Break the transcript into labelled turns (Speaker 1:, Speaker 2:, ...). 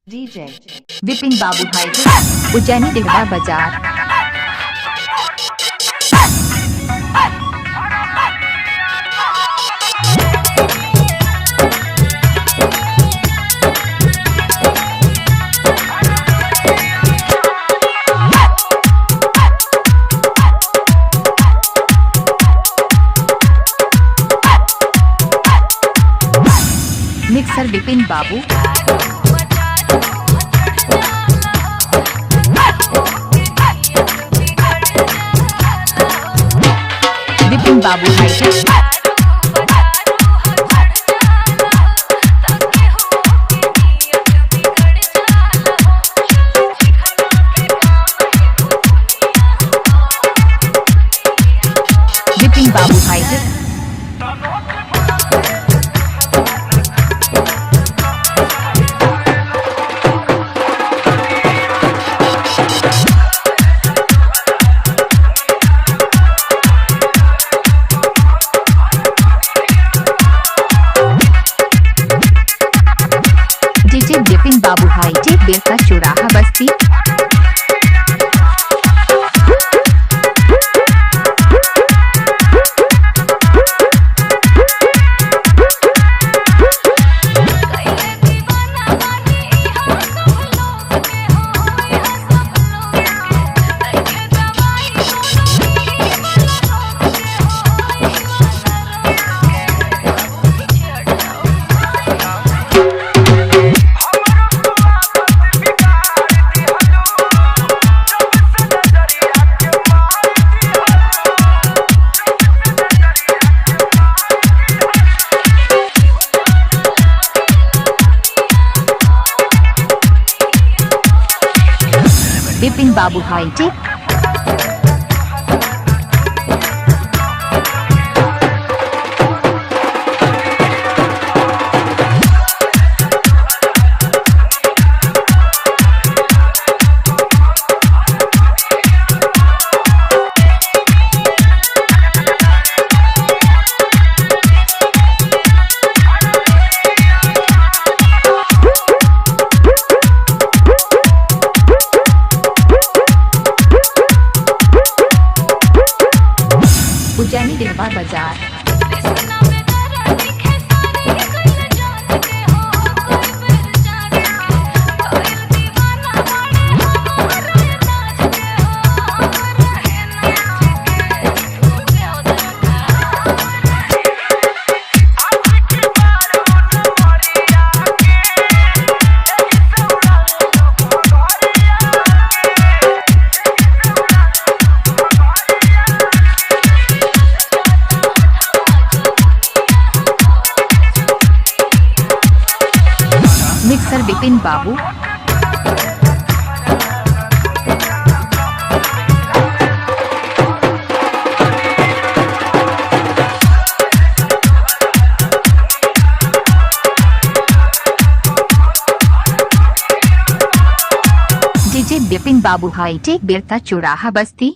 Speaker 1: DJ
Speaker 2: Vipin बाबू hi tech Ujjaini देवरा बाजार। मिक्सर विपिन बाबू। विपिन बाबू हाईटेक। विपिन बाबू हाईटेक। डीजे विपिन बाबू हाईटेक बेलका चौराहा बस्ती। विपिन बाबू हाईटेक। उज्जैनी देवरा बाजार। मिक्सर विपिन बाबू। डीजे विपिन बाबू हाईटेक बेलका चौराहा बस्ती।